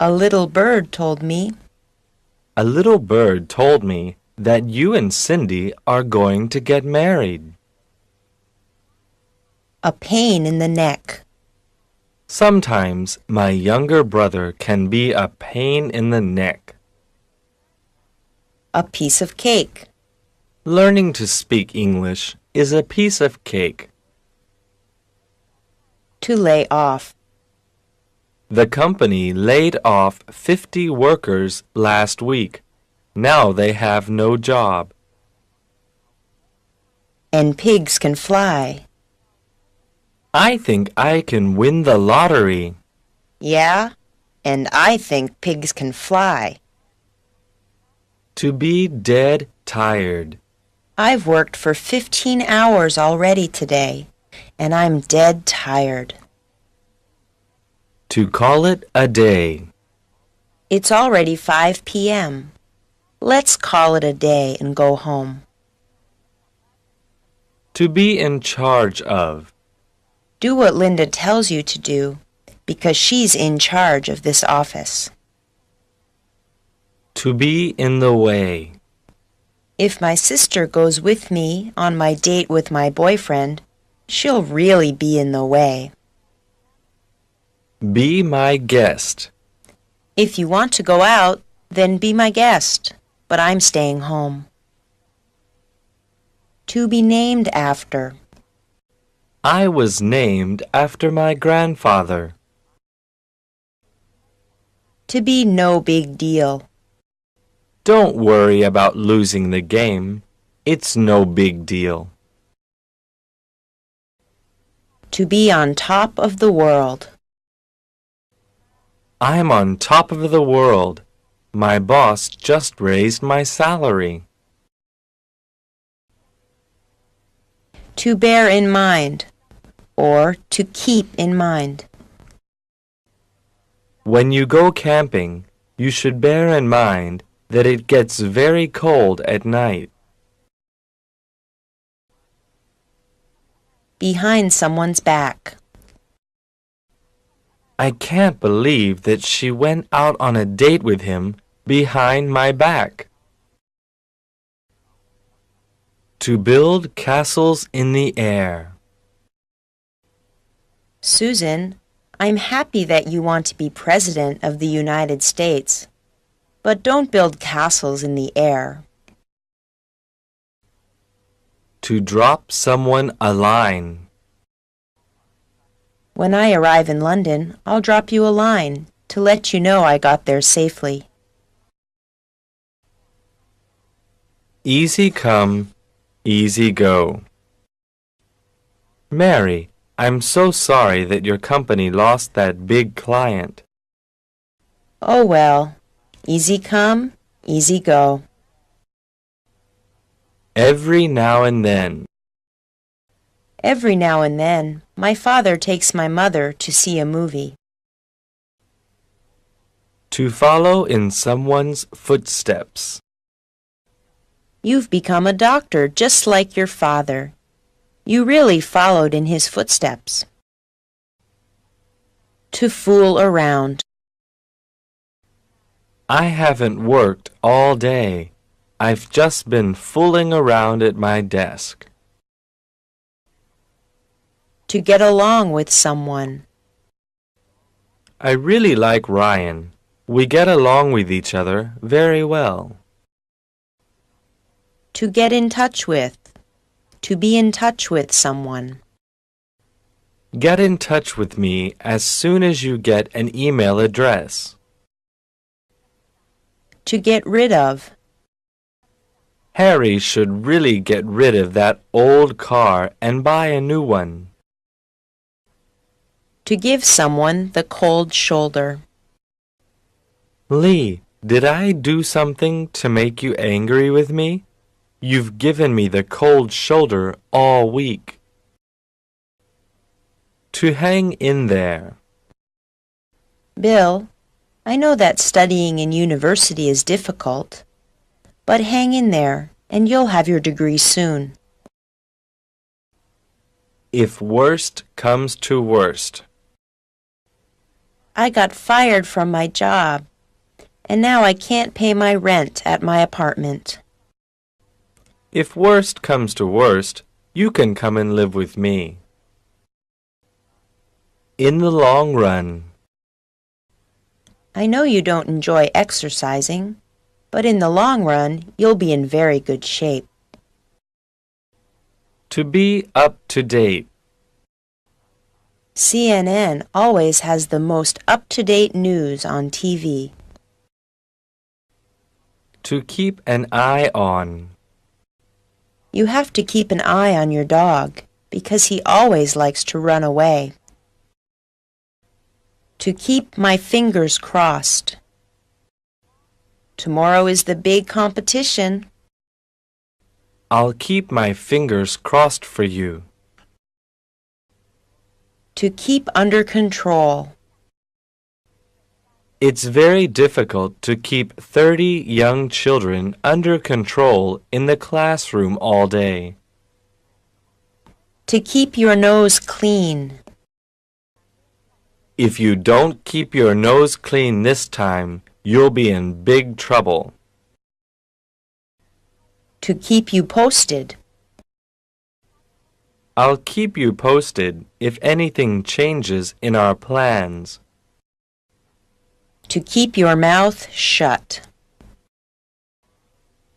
A little bird told me. A little bird told me that you and Cindy are going to get married. A pain in the neck. Sometimes my younger brother can be a pain in the neck. A piece of cake. Learning to speak English is a piece of cake. To lay off. The company laid off 50 workers last week. Now they have no job. And pigs can fly. I think I can win the lottery. Yeah, and I think pigs can fly. To be dead tired. I've worked for 15 hours already today, and I'm dead tired. To call it a day. It's already 5 p.m. Let's call it a day and go home. To be in charge of. Do what Linda tells you to do, because she's in charge of this office. To be in the way. If my sister goes with me on my date with my boyfriend, she'll really be in the way. Be my guest. If you want to go out, then be my guest, but I'm staying home. To be named after. I was named after my grandfather. To be no big deal. Don't worry about losing the game. It's no big deal. To be on top of the world. I'm on top of the world. My boss just raised my salary. To bear in mind, or to keep in mind. When you go camping, you should bear in mind that it gets very cold at night. Behind someone's back. I can't believe that she went out on a date with him behind my back. To build castles in the air. Susan, I'm happy that you want to be President of the United States, but don't build castles in the air. To drop someone a line. When I arrive in London, I'll drop you a line to let you know I got there safely. Easy come, easy go. Mary, I'm so sorry that your company lost that big client. Oh well, easy come, easy go. Every now and then. Every now and then, my father takes my mother to see a movie. To follow in someone's footsteps. You've become a doctor just like your father. You really followed in his footsteps. To fool around. I haven't worked all day. I've just been fooling around at my desk. To get along with someone. I really like Ryan. We get along with each other very well. To get in touch with. To be in touch with someone. Get in touch with me as soon as you get an email address. To get rid of. Harry should really get rid of that old car and buy a new one. To give someone the cold shoulder. Lee, did I do something to make you angry with me? You've given me the cold shoulder all week. To hang in there. Bill, I know that studying in university is difficult, but hang in there and you'll have your degree soon. If worst comes to worst. I got fired from my job, and now I can't pay my rent at my apartment. If worst comes to worst, you can come and live with me. In the long run. I know you don't enjoy exercising, but in the long run, you'll be in very good shape. To be up to date. CNN always has the most up-to-date news on TV. To keep an eye on. You have to keep an eye on your dog because he always likes to run away. To keep my fingers crossed. Tomorrow is the big competition. I'll keep my fingers crossed for you. To keep under control. It's very difficult to keep 30 young children under control in the classroom all day. To keep your nose clean. If you don't keep your nose clean this time, you'll be in big trouble. To keep you posted. I'll keep you posted if anything changes in our plans. To keep your mouth shut.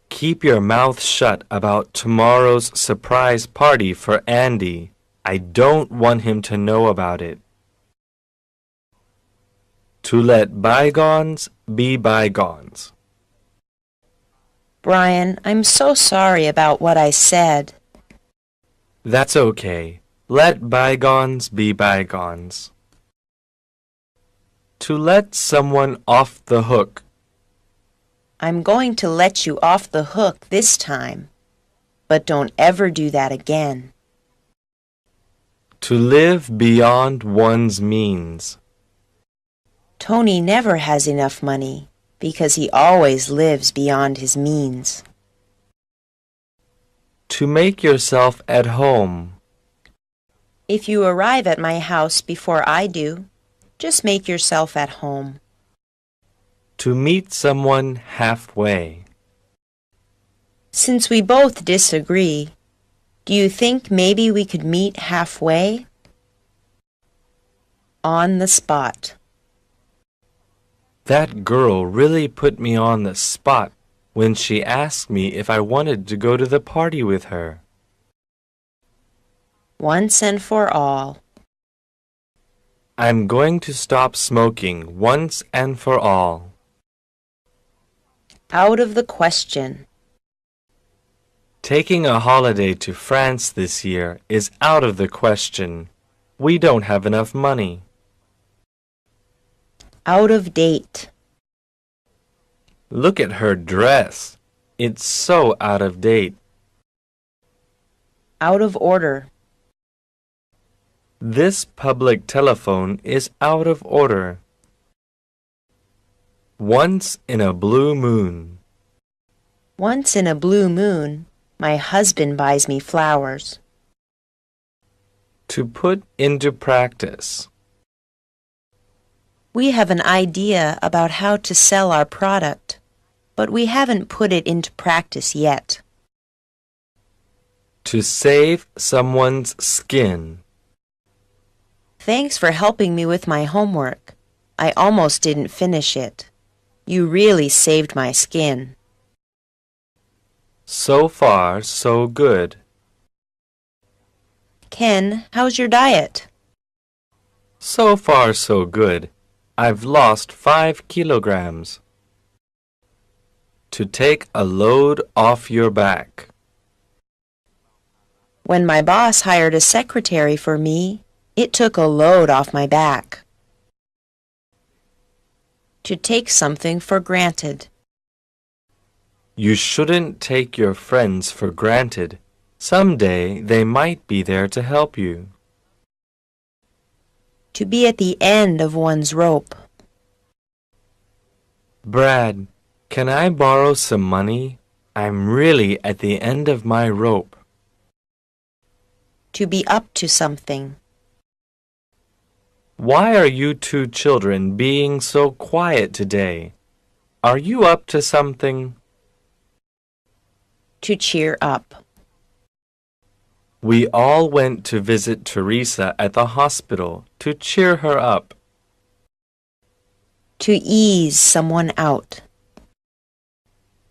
Keep your mouth shut about tomorrow's surprise party for Andy. I don't want him to know about it. To let bygones be bygones. Brian, I'm so sorry about what I said. That's okay. Let bygones be bygones. To let someone off the hook. I'm going to let you off the hook this time, but don't ever do that again. To live beyond one's means. Tony never has enough money because he always lives beyond his means. To make yourself at home. If you arrive at my house before I do, just make yourself at home. To meet someone halfway. Since we both disagree, do you think maybe we could meet halfway? On the spot. That girl really put me on the spot when she asked me if I wanted to go to the party with her. Once and for all. I'm going to stop smoking once and for all. Out of the question. Taking a holiday to France this year is out of the question. We don't have enough money. Out of date. Look at her dress. It's so out of date. Out of order. This public telephone is out of order. Once in a blue moon. Once in a blue moon, my husband buys me flowers. To put into practice. We have an idea about how to sell our product, but we haven't put it into practice yet. To save someone's skin. Thanks for helping me with my homework. I almost didn't finish it. You really saved my skin. So far, so good. Ken, how's your diet? So far, so good. I've lost 5 kilograms. To take a load off your back. When my boss hired a secretary for me, it took a load off my back. To take something for granted. You shouldn't take your friends for granted. Someday they might be there to help you. To be at the end of one's rope. Brad, can I borrow some money? I'm really at the end of my rope. To be up to something. Why are you two children being so quiet today? Are you up to something? To cheer up. We all went to visit Teresa at the hospital to cheer her up. To ease someone out.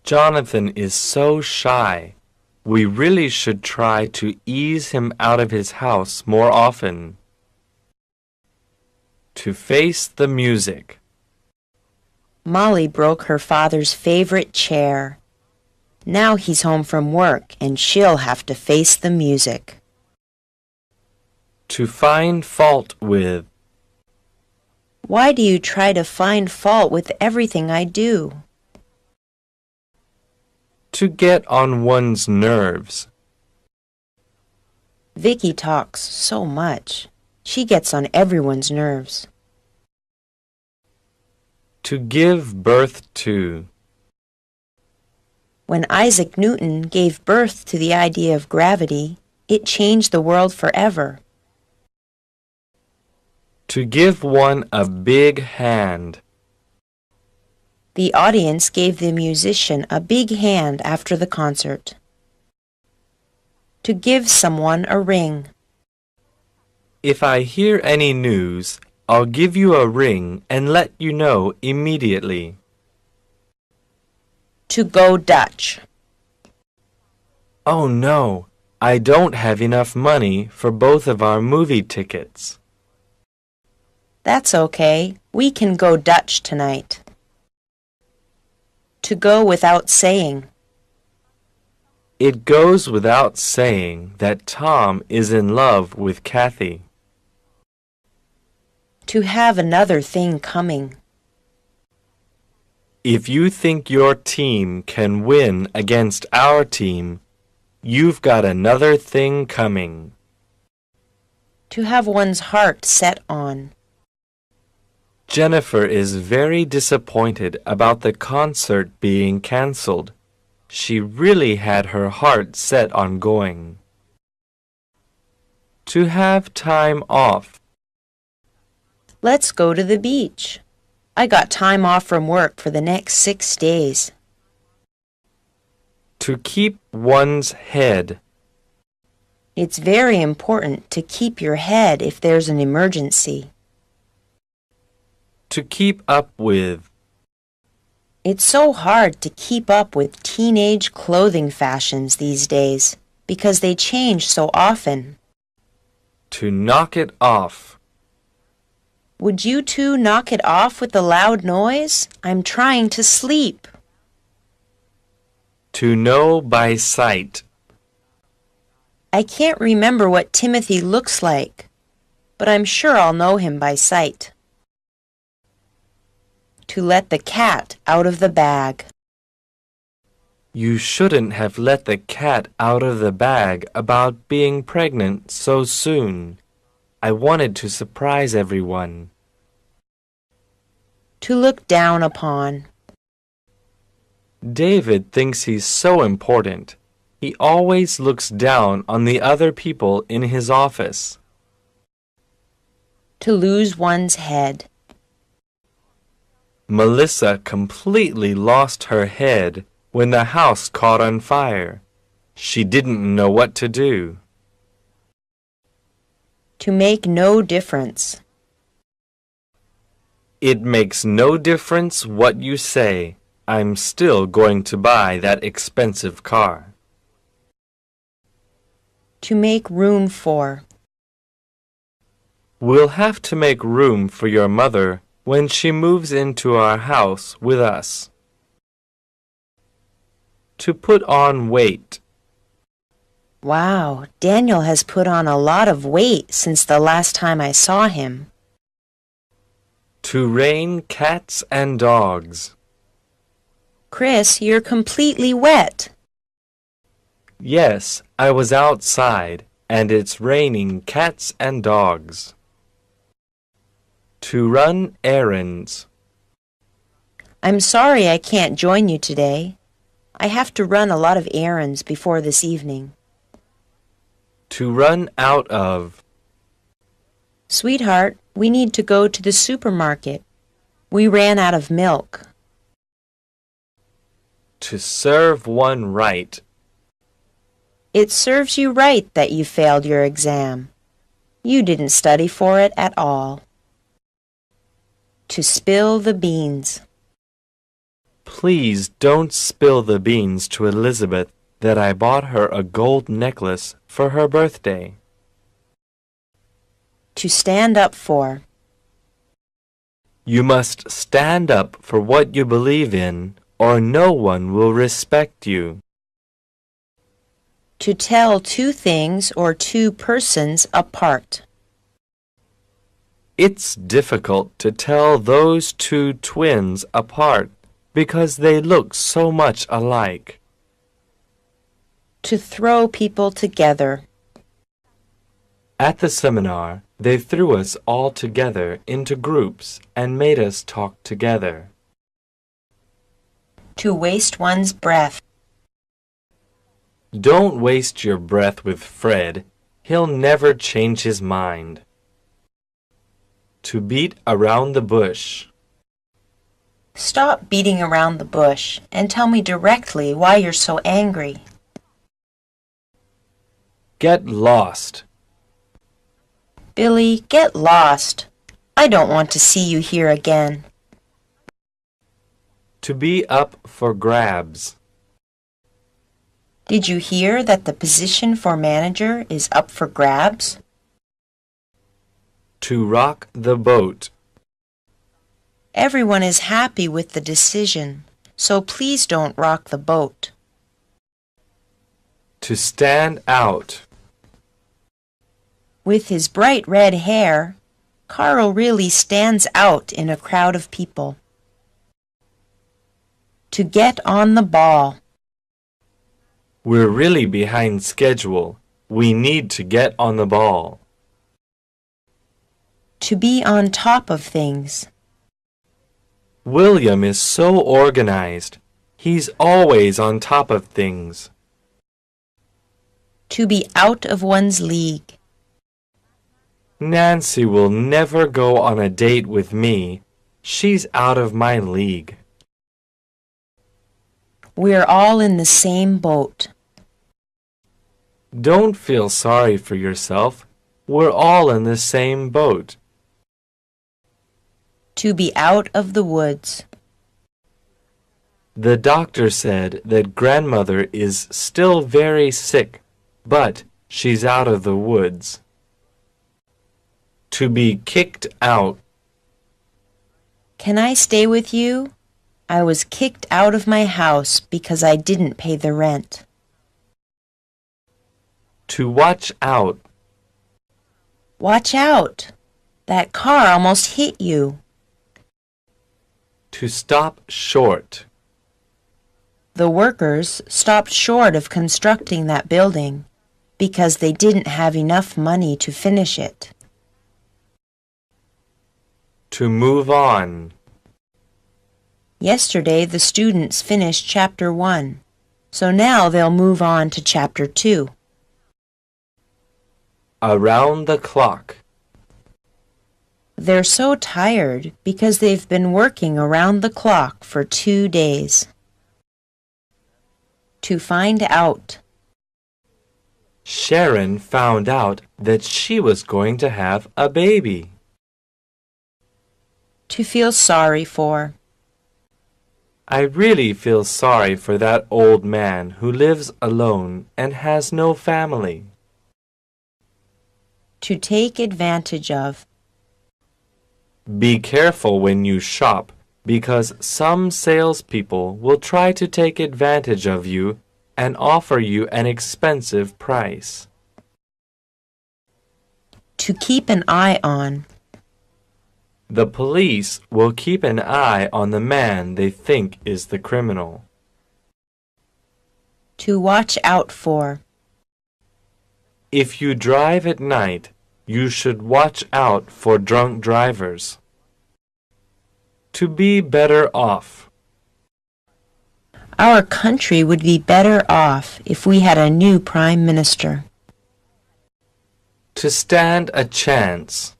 Jonathan is so shy. We really should try to ease him out of his house more often. To face the music. Molly broke her father's favorite chair. Now he's home from work and she'll have to face the music. To find fault with. Why do you try to find fault with everything I do? To get on one's nerves. Vicky talks so much. She gets on everyone's nerves. To give birth to. When Isaac Newton gave birth to the idea of gravity, it changed the world forever. To give one a big hand. The audience gave the musician a big hand after the concert. To give someone a ring. If I hear any news, I'll give you a ring and let you know immediately. To go Dutch. Oh no, I don't have enough money for both of our movie tickets. That's okay. We can go Dutch tonight. To go without saying. It goes without saying that Tom is in love with Kathy. To have another thing coming. If you think your team can win against our team, you've got another thing coming. To have one's heart set on. Jennifer is very disappointed about the concert being canceled. She really had her heart set on going. To have time off. Let's go to the beach. I got time off from work for the next 6 days. To keep one's head. It's very important to keep your head if there's an emergency. To keep up with. It's so hard to keep up with teenage clothing fashions these days because they change so often. To knock it off. Would you two knock it off with the loud noise? I'm trying to sleep. To know by sight. I can't remember what Timothy looks like, but I'm sure I'll know him by sight. To let the cat out of the bag. You shouldn't have let the cat out of the bag about being pregnant so soon. I wanted to surprise everyone. To look down upon. David thinks he's so important. He always looks down on the other people in his office. To lose one's head. Melissa completely lost her head when the house caught on fire. She didn't know what to do. To make no difference. It makes no difference what you say. I'm still going to buy that expensive car. To make room for. We'll have to make room for your mother when she moves into our house with us. To put on weight. Wow, Daniel has put on a lot of weight since the last time I saw him. To rain cats and dogs. Chris, you're completely wet. Yes, I was outside, and it's raining cats and dogs. To run errands. I'm sorry I can't join you today. I have to run a lot of errands before this evening. To run out of. Sweetheart, We need to go to the supermarket. We ran out of milk. To serve one right. It serves you right that you failed your exam. You didn't study for it at all. To spill the beans. Please don't spill the beans to Elizabeth that I bought her a gold necklace for her birthday. To stand up for. You must stand up for what you believe in, or no one will respect you. To tell two things or two persons apart. It's difficult to tell those two twins apart because they look so much alike. To throw people together. At the seminar, they threw us all together into groups and made us talk together. To waste one's breath. Don't waste your breath with Fred. He'll never change his mind. To beat around the bush. Stop beating around the bush and tell me directly why you're so angry. Get lost. Billy, get lost. I don't want to see you here again. To be up for grabs. Did you hear that the position for manager is up for grabs? To rock the boat. Everyone is happy with the decision, so please don't rock the boat. To stand out. With his bright red hair, Carl really stands out in a crowd of people. To get on the ball. We're really behind schedule. We need to get on the ball. To be on top of things. William is so organized. He's always on top of things. To be out of one's league. Nancy will never go on a date with me. She's out of my league. We're all in the same boat. Don't feel sorry for yourself. We're all in the same boat. To be out of the woods. The doctor said that grandmother is still very sick, but she's out of the woods. To be kicked out. Can I stay with you? I was kicked out of my house because I didn't pay the rent. To watch out. Watch out! That car almost hit you. To stop short. The workers stopped short of constructing that building because they didn't have enough money to finish it. To move on. Yesterday the students finished Chapter 1, so now they'll move on to Chapter 2. Around the clock. They're so tired because they've been working around the clock for 2 days. To find out. Sharon found out that she was going to have a baby. To feel sorry for. I really feel sorry for that old man who lives alone and has no family. To take advantage of. Be careful when you shop, because some salespeople will try to take advantage of you and offer you an expensive price. To keep an eye on. The police will keep an eye on the man they think is the criminal. To watch out for. If you drive at night, you should watch out for drunk drivers. To be better off. Our country would be better off if we had a new prime minister. To stand a chance.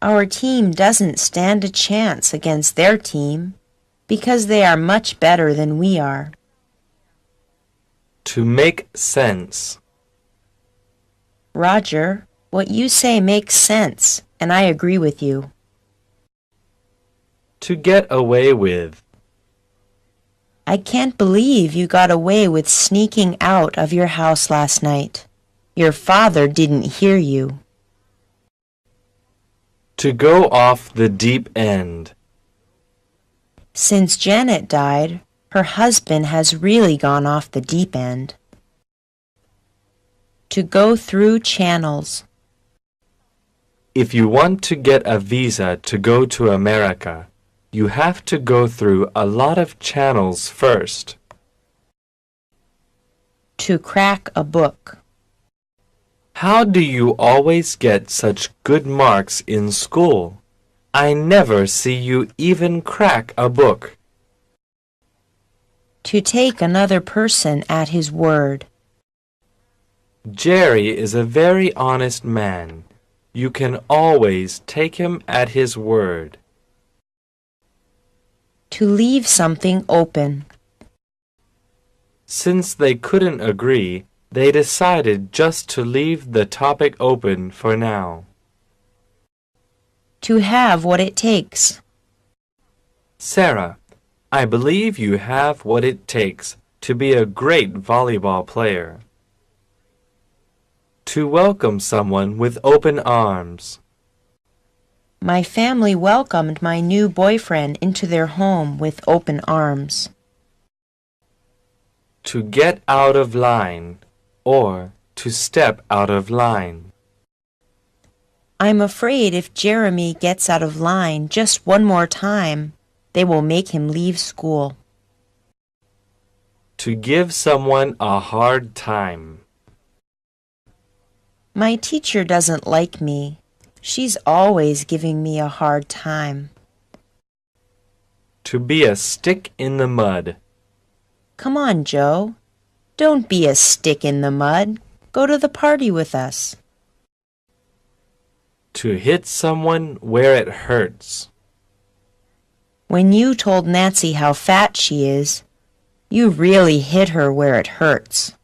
Our team doesn't stand a chance against their team because they are much better than we are. To make sense. Roger, what you say makes sense, and I agree with you. To get away with. I can't believe you got away with sneaking out of your house last night. Your father didn't hear you. To go off the deep end. Since Janet died, her husband has really gone off the deep end. To go through channels. If you want to get a visa to go to America, you have to go through a lot of channels first. To crack a book. How do you always get such good marks in school? I never see you even crack a book. To take another person at his word. Jerry is a very honest man. You can always take him at his word. To leave something open. Since they couldn't agree, they decided just to leave the topic open for now. To have what it takes. Sarah, I believe you have what it takes to be a great volleyball player. To welcome someone with open arms. My family welcomed my new boyfriend into their home with open arms. To get out of line, or to step out of line. I'm afraid if Jeremy gets out of line just one more time, they will make him leave school. To give someone a hard time. My teacher doesn't like me. She's always giving me a hard time. To be a stick in the mud. Come on, Joe. Don't be a stick in the mud. Go to the party with us. To hit someone where it hurts. When you told Nancy how fat she is, you really hit her where it hurts.